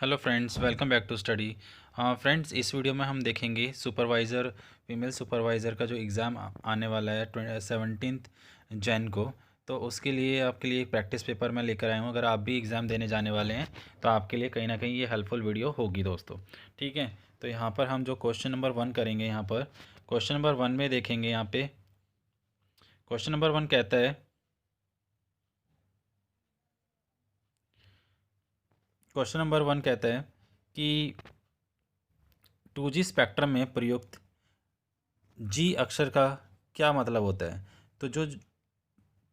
Hello friends, welcome back to study. Friends, इस video में हम देखेंगे सुपरवाइज़र, फीमेल सुपरवाइज़र का जो एग्ज़ाम आने वाला है 17 जैन को। तो उसके लिए आपके लिए एक प्रैक्टिस पेपर मैं लेकर आया हूँ। अगर आप भी एग्ज़ाम देने जाने वाले हैं तो आपके लिए कहीं ना कहीं ये हेल्पफुल वीडियो होगी दोस्तों। ठीक है, तो यहाँ पर हम जो क्वेश्चन नंबर 1 करेंगे, यहाँ पर क्वेश्चन नंबर 1 में देखेंगे। यहाँ पे क्वेश्चन नंबर 1 कहता है, क्वेश्चन नंबर 1 कहता है कि 2G स्पेक्ट्रम में प्रयुक्त जी अक्षर का क्या मतलब होता है। तो जो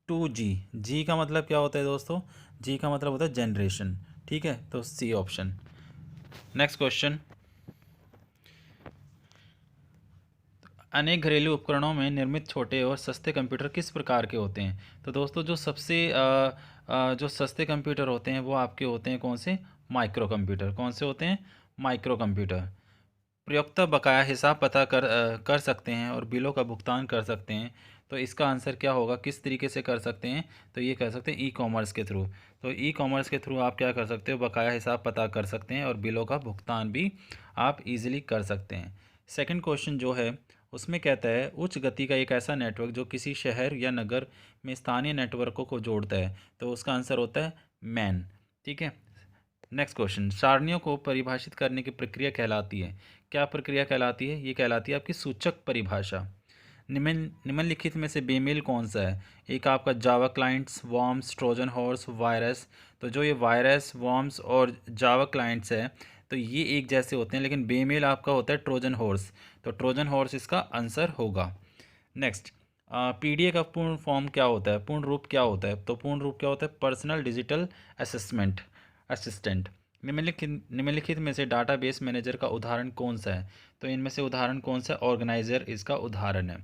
2G, जी का मतलब क्या होता है दोस्तों? जी का मतलब होता है जनरेशन। ठीक है, तो सी ऑप्शन। नेक्स्ट क्वेश्चन, अनेक घरेलू उपकरणों में निर्मित छोटे और सस्ते कंप्यूटर किस प्रकार के होते हैं? तो दोस्तों जो सबसे जो सस्ते कंप्यूटर होते हैं वो आपके होते हैं कौन से? Micro computer. कौन से होते हैं? Micro computer. प्रयोक्ता बकाया हिसाब पता कर सकते हैं और बिलों का भुगतान कर सकते हैं। तो इसका आंसर क्या होगा? किस तरीके से कर सकते हैं? तो ये कर सकते हैं ई कॉमर्स के थ्रू। तो ई कॉमर्स के थ्रू आप क्या कर सकते हो? बकाया हिसाब पता कर सकते हैं और बिलों का भुगतान भी आप इजीली कर सकते हैं। सेकंड क्वेश्चन जो है उसमें कहता है, उच्च गति का एक ऐसा नेटवर्क जो किसी शहर या नगर में स्थानीय नेटवर्कों को जोड़ता है। तो उसका आंसर होता है मैन। ठीक है। नेक्स्ट क्वेश्चन, सारणियों को परिभाषित करने की प्रक्रिया कहलाती है। क्या प्रक्रिया कहलाती है? ये कहलाती है आपकी सूचक परिभाषा। निम्नलिखित में से बेमेल कौन सा है? एक आपका Java clients, worms, Trojan horse, virus. तो जो ये वायरस, वॉर्म्स और जावा क्लाइंट्स है तो ये एक जैसे होते हैं, लेकिन बेमेल आपका होता है ट्रोजन हॉर्स। तो ट्रोजन हॉर्स इसका आंसर होगा। नेक्स्ट, पीडीए का पूर्ण फॉर्म क्या होता है? पूर्ण रूप क्या होता है? तो पूर्ण रूप क्या होता है? Personal digital assessment assistant. निम्नलिखित में से डाटाबेस मैनेजर का उदाहरण कौन सा है? तो इनमें से उदाहरण कौन सा? ऑर्गेनाइजर इसका उदाहरण है।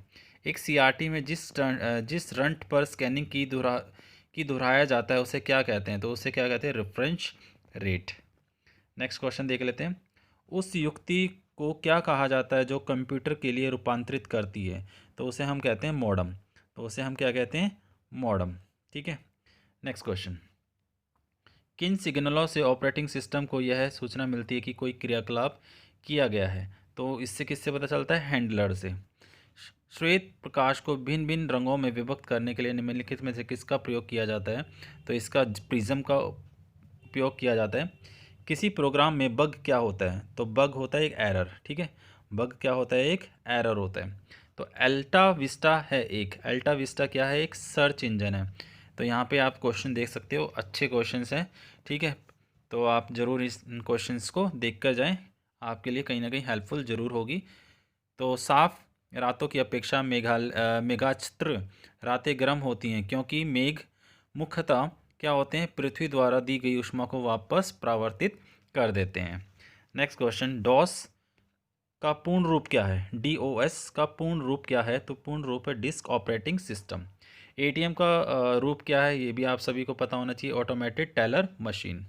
एक सीआरटी में जिस रंट पर स्कैनिंग की दोहराया जाता है उसे क्या कहते हैं? तो उसे क्या कहते हैं? Reference rate. नेक्स्ट क्वेश्चन देख लेते हैं, उस युक्ति को क्या कहा जाता है जो कंप्यूटर के लिए रूपांतरित करती है? तो उसे हम कहते हैं मॉडम। तो उसे हम क्या कहते हैं? मॉडम। ठीक है। नेक्स्ट क्वेश्चन, किन सिग्नलों से ऑपरेटिंग सिस्टम को यह सूचना मिलती है कि कोई क्रियाकलाप किया गया है? तो इससे किससे पता चलता है? हैंडलर से। श्वेत प्रकाश को भिन्न भिन्न रंगों में विभक्त करने के लिए निम्नलिखित में से किसका प्रयोग किया जाता है? तो इसका प्रिज्म का उपयोग किया जाता है। किसी प्रोग्राम में बग क्या होता है? तो बग होता है एक एरर। ठीक है, बग क्या होता है? एक एरर होता है। तो अल्टा विस्टा है एक, अल्टा विस्टा क्या है? एक सर्च इंजन है। तो यहाँ पे आप क्वेश्चन देख सकते हो, अच्छे क्वेश्चंस हैं। ठीक है, तो आप ज़रूर इस क्वेश्चंस को देख कर जाएँ, आपके लिए कहीं ना कहीं हेल्पफुल ज़रूर होगी। तो साफ रातों की अपेक्षा मेघाच्छत्र रातें गर्म होती हैं क्योंकि मेघ मुख्यतः क्या होते हैं? पृथ्वी द्वारा दी गई ऊष्मा को वापस परावर्तित कर देते हैं। नेक्स्ट क्वेश्चन, डॉस का पूर्ण रूप क्या है? डीओएस का पूर्ण रूप क्या है? तो पूर्ण रूप है डिस्क ऑपरेटिंग सिस्टम। एटीएम का रूप क्या है? ये भी आप सभी को पता होना चाहिए, ऑटोमेटेड टेलर मशीन।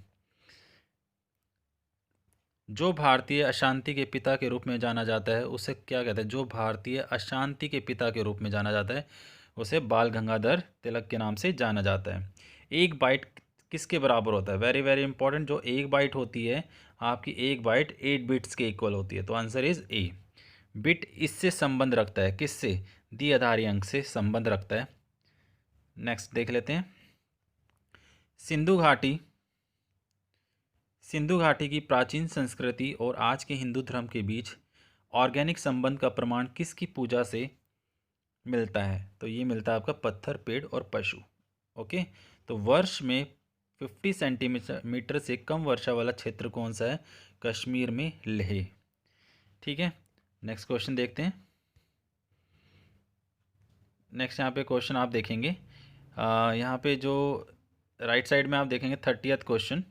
जो भारतीय अशांति के पिता के रूप में जाना जाता है उसे क्या कहते हैं? जो भारतीय अशांति के पिता के रूप में जाना जाता है उसे बाल गंगाधर तिलक के नाम से जाना जाता है। एक बाइट किसके बराबर होता है? वेरी वेरी इंपॉर्टेंट, जो एक बाइट होती है आपकी, एक बाइट 8 बिट्स के इक्वल होती है। तो आंसर इज ए। बिट इससे संबंध रखता है, किससे? द्विआधारी अंक से संबंध रखता है। नेक्स्ट देख लेते हैं, सिंधु घाटी सिंधु घाटी की प्राचीन संस्कृति और आज के हिंदू धर्म के बीच ऑर्गेनिक संबंध का प्रमाण किसकी पूजा से मिलता है? तो ये मिलता है आपका पत्थर, पेड़ और पशु। ओके, तो वर्ष में 50 सेंटीमीटर से कम वर्षा वाला क्षेत्र कौन सा है? कश्मीर में लेह। ठीक है, नेक्स्ट क्वेश्चन देखते हैं। नेक्स्ट यहाँ पे क्वेश्चन आप देखेंगे, यहाँ पे जो राइट साइड में आप देखेंगे 30th क्वेश्चन।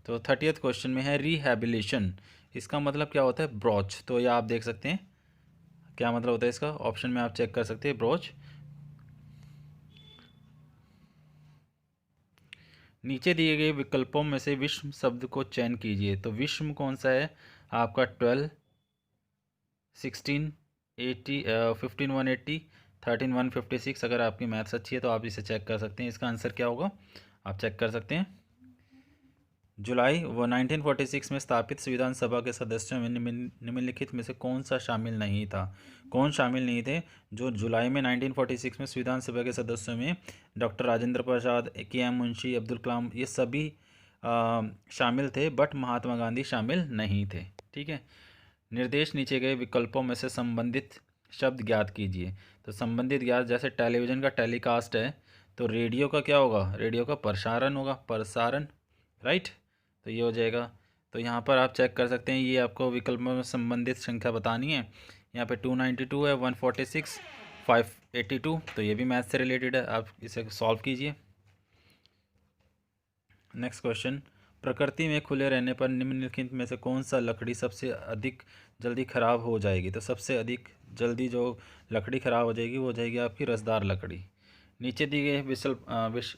तो 30th क्वेश्चन में है रिहैबिलिटेशन, इसका मतलब क्या होता है? ब्रोच। तो ये आप देख सकते हैं क्या मतलब होता है इसका, ऑप्शन में आप चेक कर सकते हैं, ब्रोच। नीचे दिए गए विकल्पों में से विश्व शब्द को चयन कीजिए। तो विश्व कौन सा है आपका? 12, 16, 80, 15, 180, 13, 156। अगर आपकी मैथ्स अच्छी है तो आप इसे चेक कर सकते हैं, इसका आंसर क्या होगा आप चेक कर सकते हैं। जुलाई वो 1946 में स्थापित संविधान सभा के सदस्यों में निम्नलिखित में से कौन सा शामिल नहीं था? कौन शामिल नहीं थे? जो जुलाई में 1946 में संविधान सभा के सदस्यों में डॉक्टर राजेंद्र प्रसाद, के.एम. मुंशी, अब्दुल कलाम, ये सभी शामिल थे, बट महात्मा गांधी शामिल नहीं थे। ठीक है। निर्देश नीचे गए विकल्पों में से संबंधित शब्द ज्ञात कीजिए। तो संबंधित ज्ञात, जैसे टेलीविज़न का टेलीकास्ट है, तो रेडियो का क्या होगा? रेडियो का प्रसारण होगा, प्रसारण, राइट। तो ये हो जाएगा। तो यहाँ पर आप चेक कर सकते हैं, ये आपको विकल्पों में संबंधित संख्या बतानी है। यहाँ पे 292 है, 146, 582, तो ये भी मैथ से रिलेटेड है, आप इसे सॉल्व कीजिए। नेक्स्ट क्वेश्चन, प्रकृति में खुले रहने पर निम्नलिखित में से कौन सा लकड़ी सबसे अधिक जल्दी ख़राब हो जाएगी? तो सबसे अधिक जल्दी जो लकड़ी ख़राब हो जाएगी वो हो जाएगी आपकी रसदार लकड़ी। नीचे दिए गए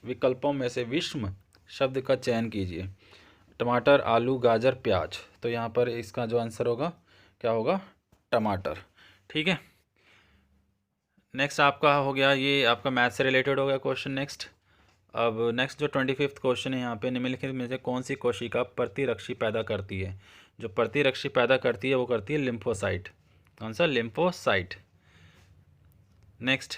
विकल्पों में से विषम शब्द का चयन कीजिए। टमाटर, आलू, गाजर, प्याज। तो यहाँ पर इसका जो आंसर होगा क्या होगा? टमाटर। ठीक है। नेक्स्ट आपका हो गया, ये आपका मैथ से रिलेटेड हो गया क्वेश्चन। नेक्स्ट नेक्स्ट जो 25th क्वेश्चन है, यहाँ पे निम्नलिखित में से कौन सी कोशिका प्रतिरक्षी पैदा करती है? जो प्रतिरक्षी पैदा करती है वो करती है लिम्फोसाइट। कौन सा? लिम्फोसाइट। नेक्स्ट,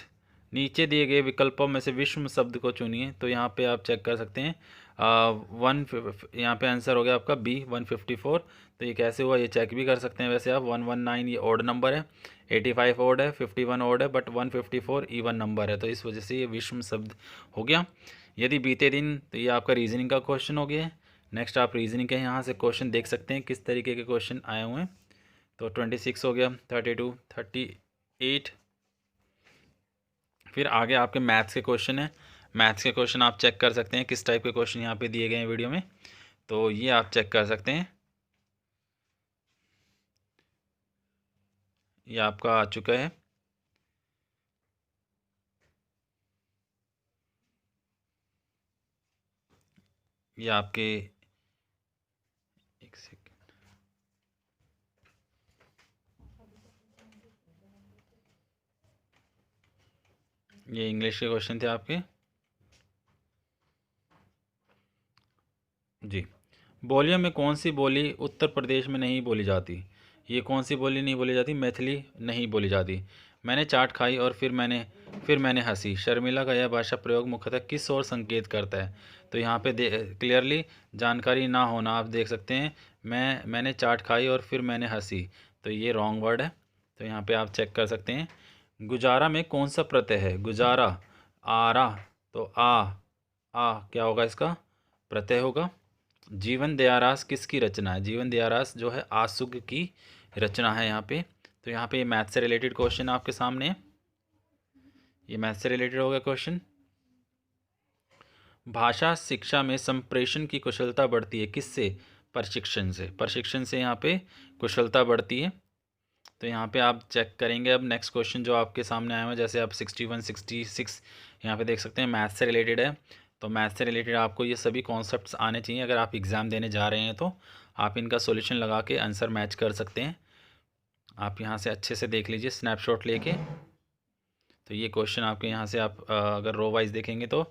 नीचे दिए गए विकल्पों में से विषम शब्द को चुनिए। तो यहाँ पे आप चेक कर सकते हैं, यहाँ पे आंसर हो गया आपका बी, 154। तो ये कैसे हुआ ये चेक भी कर सकते हैं। वैसे आप 119 ये ऑड नंबर है, 85 ऑड है, 51 ऑड है, बट 154 इवन नंबर है, तो इस वजह से ये विषम शब्द हो गया। यदि बीते दिन, तो ये आपका रीजनिंग का क्वेश्चन हो गया है। नेक्स्ट आप रीजनिंग के यहाँ से क्वेश्चन देख सकते हैं किस तरीके के क्वेश्चन आए हुए हैं। तो 26 हो गया, 32, 38, फिर आगे आपके मैथ्स के क्वेश्चन है। मैथ्स के क्वेश्चन आप चेक कर सकते हैं किस टाइप के क्वेश्चन यहाँ पे दिए गए हैं वीडियो में, तो ये आप चेक कर सकते हैं। ये आपका आ चुका है। ये आपके, एक सेकंड, ये इंग्लिश के क्वेश्चन थे आपके। जी, बोलियों में कौन सी बोली उत्तर प्रदेश में नहीं बोली जाती? ये कौन सी बोली नहीं बोली जाती? मैथिली नहीं बोली जाती। मैंने चाट खाई और फिर मैंने हंसी। शर्मिला का यह भाषा प्रयोग मुख्यतः किस ओर संकेत करता है? तो यहाँ पे क्लियरली जानकारी ना होना आप देख सकते हैं। मैंने चाट खाई और फिर मैंने हंसी, तो ये रॉन्ग वर्ड है। तो यहाँ पे आप चेक कर सकते हैं। गुजारा में कौन सा प्रत्यय है? गुजारा, आरा, तो आ क्या होगा? इसका प्रत्यय होगा। जीवन दयारास किसकी रचना है? जीवन दयारास जो है आसुग की रचना है यहाँ पे। तो यहाँ पे मैथ से रिलेटेड क्वेश्चन आपके सामने है। ये मैथ से रिलेटेड हो गया क्वेश्चन। भाषा शिक्षा में संप्रेषण की कुशलता बढ़ती है किससे? प्रशिक्षण से। प्रशिक्षण से यहाँ पे कुशलता बढ़ती है। तो यहाँ पे आप चेक करेंगे अब नेक्स्ट क्वेश्चन जो आपके सामने आया हुआ है, जैसे आप 61, 66 यहाँ पे देख सकते हैं, मैथ से रिलेटेड है। तो मैथ से रिलेटेड आपको ये सभी कॉन्सेप्ट्स आने चाहिए। अगर आप एग्ज़ाम देने जा रहे हैं तो आप इनका सॉल्यूशन लगा के आंसर मैच कर सकते हैं। आप यहाँ से अच्छे से देख लीजिए स्नैपशॉट लेके। तो ये क्वेश्चन आपके यहाँ से आप अगर रो वाइज देखेंगे तो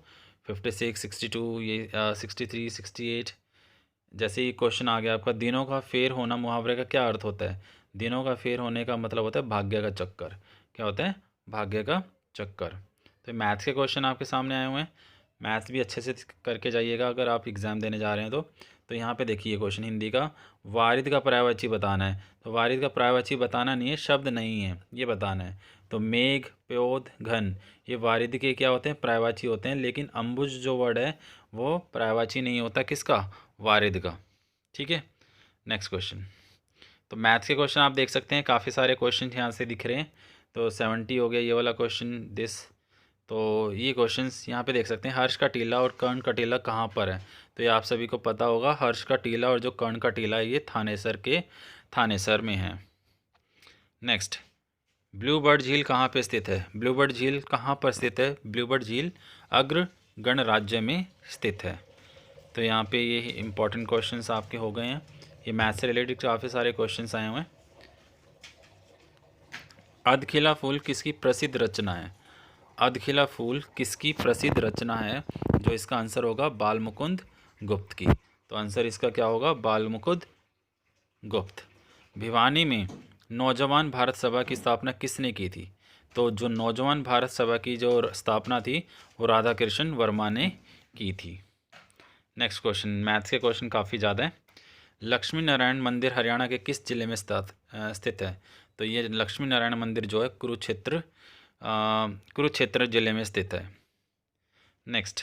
56, 62, ये 63, 68, जैसे ही क्वेश्चन आ गया आपका, दिनों का फेर होना मुहावरे का क्या अर्थ होता है? दिनों का फेर होने का मतलब होता है भाग्य का चक्कर। क्या होता है? भाग्य का चक्कर। तो मैथ्स के क्वेश्चन आपके सामने आए हुए हैं। मैथ्स भी अच्छे से करके जाइएगा अगर आप एग्ज़ाम देने जा रहे हैं तो यहाँ पे देखिए क्वेश्चन हिंदी का, वारिद का पर्यायवाची बताना है। तो वारिद का पर्यायवाची बताना नहीं है, शब्द नहीं है, ये बताना है। तो मेघ, प्योद, घन, ये वारिद के क्या होते हैं? पर्यायवाची होते हैं। लेकिन अंबुज जो वर्ड है वो पर्यायवाची नहीं होता, किसका? वारिद का। ठीक है। नेक्स्ट क्वेश्चन, तो मैथ्स के क्वेश्चन आप देख सकते हैं, काफ़ी सारे क्वेश्चन यहाँ से दिख रहे हैं। तो 70 हो गया ये वाला क्वेश्चन, दिस। तो ये क्वेश्चंस यहाँ पे देख सकते हैं, हर्ष का टीला और कर्ण का टीला कहाँ पर है? तो ये आप सभी को पता होगा, हर्ष का टीला और जो कर्ण का टीला है ये थानेसर में है। नेक्स्ट, ब्लू बर्ड झील कहाँ पे स्थित है? ब्लू बर्ड झील कहाँ पर स्थित है? ब्लू बर्ड झील अग्र गणराज्य में स्थित है। तो यहाँ पे ये इंपॉर्टेंट क्वेश्चंस आपके हो गए हैं। ये मैथ से रिलेटेड काफ़ी सारे क्वेश्चंस आए हुए हैं। अधखिला फूल किसकी प्रसिद्ध रचना है? अधखिला फूल किसकी प्रसिद्ध रचना है? जो इसका आंसर होगा बाल मुकुंद गुप्त की। तो आंसर इसका क्या होगा, बालमुकुंद गुप्त। भिवानी में नौजवान भारत सभा की स्थापना किसने की थी? तो जो नौजवान भारत सभा की जो स्थापना थी वो राधा कृष्ण वर्मा ने की थी। नेक्स्ट क्वेश्चन, मैथ्स के क्वेश्चन काफ़ी ज़्यादा है। लक्ष्मी नारायण मंदिर हरियाणा के किस जिले में स्थित है? तो ये लक्ष्मी नारायण मंदिर जो है कुरुक्षेत्र जिले में स्थित है। नेक्स्ट,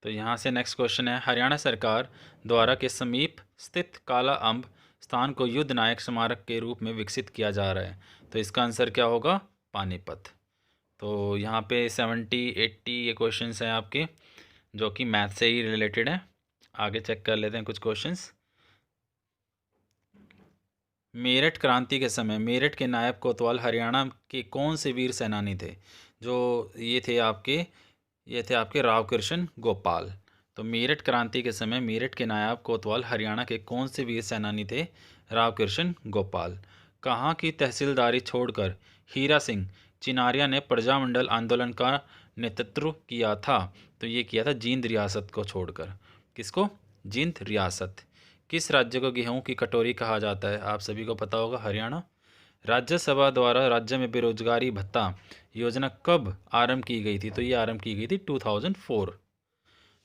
तो यहाँ से नेक्स्ट क्वेश्चन है, हरियाणा सरकार द्वारा के समीप स्थित काला अम्ब स्थान को युद्ध नायक स्मारक के रूप में विकसित किया जा रहा है। तो इसका आंसर क्या होगा, पानीपत। तो यहाँ पे 70-80 ये क्वेश्चंस हैं आपके, जो कि मैथ से ही रिलेटेड है। आगे चेक कर लेते हैं कुछ क्वेश्चंस। मेरठ क्रांति के समय मेरठ के नायब कोतवाल हरियाणा के कौन से वीर सेनानी थे? जो ये थे आपके राव कृष्ण गोपाल। तो मेरठ क्रांति के समय मेरठ के नायब कोतवाल हरियाणा के कौन से वीर सेनानी थे? राव कृष्ण गोपाल। कहाँ की तहसीलदारी छोड़कर हीरा सिंह चिनारिया ने प्रजामंडल आंदोलन का नेतृत्व किया था? तो ये किया था जींद रियासत को छोड़कर। किसको? जींद रियासत। किस राज्य को गेहूं की कटोरी कहा जाता है? आप सभी को पता होगा, हरियाणा। राज्यसभा द्वारा राज्य में बेरोजगारी भत्ता योजना कब आरंभ की गई थी? तो ये आरंभ की गई थी 2004।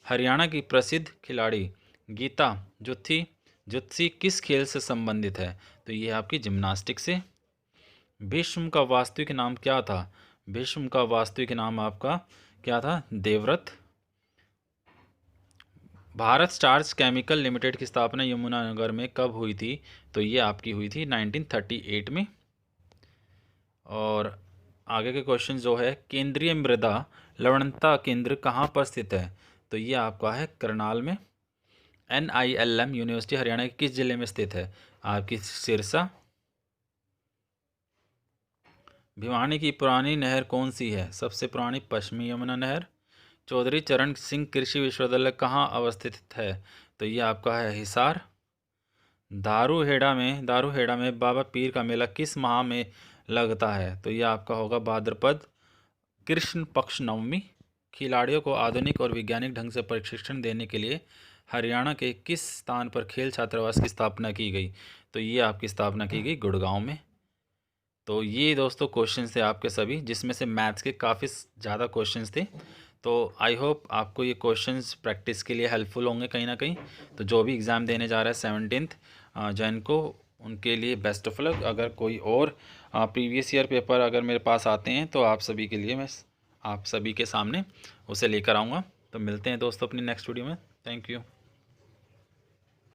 हरियाणा की प्रसिद्ध खिलाड़ी गीता जुत्सी किस खेल से संबंधित है? तो ये आपकी जिम्नास्टिक से। भीष्म का वास्तविक नाम क्या था? भीष्म का वास्तविक नाम आपका क्या था? Devvrat. Bharat starch chemical limited की स्थापना यमुनानगर में कब हुई थी? तो ये आपकी हुई थी 1938 में। और आगे के क्वेश्चन जो है, केंद्रीय मृदा लवणता केंद्र कहाँ पर स्थित है? तो ये आपका है करनाल में। NILM यूनिवर्सिटी हरियाणा के किस जिले में स्थित है? आपकी सिरसा। भिवानी की पुरानी नहर कौन सी है? सबसे पुरानी पश्चिमी यमुना नहर। चौधरी चरण सिंह कृषि विश्वविद्यालय कहाँ अवस्थित है? तो ये आपका है हिसार। दारूहेड़ा में बाबा पीर का मेला किस माह में लगता है? तो ये आपका होगा भाद्रपद कृष्ण पक्ष नवमी। खिलाड़ियों को आधुनिक और वैज्ञानिक ढंग से प्रशिक्षण देने के लिए हरियाणा के किस स्थान पर खेल छात्रावास की स्थापना की गई? तो ये आपकी स्थापना की गई गुड़गांव में। तो ये दोस्तों क्वेश्चंस थे आपके सभी, जिसमें से मैथ्स के काफ़ी ज़्यादा क्वेश्चंस थे। तो आई होप आपको ये क्वेश्चंस प्रैक्टिस के लिए हेल्पफुल होंगे कहीं ना कहीं। तो जो भी एग्ज़ाम देने जा रहा है 17 जैन को, उनके लिए बेस्ट ऑफ लक। अगर कोई और प्रीवियस ईयर पेपर अगर मेरे पास आते हैं तो आप सभी के लिए मैं आप सभी के सामने उसे लेकर आऊँगा। तो मिलते हैं दोस्तों अपनी नेक्स्ट वीडियो में। Thank you.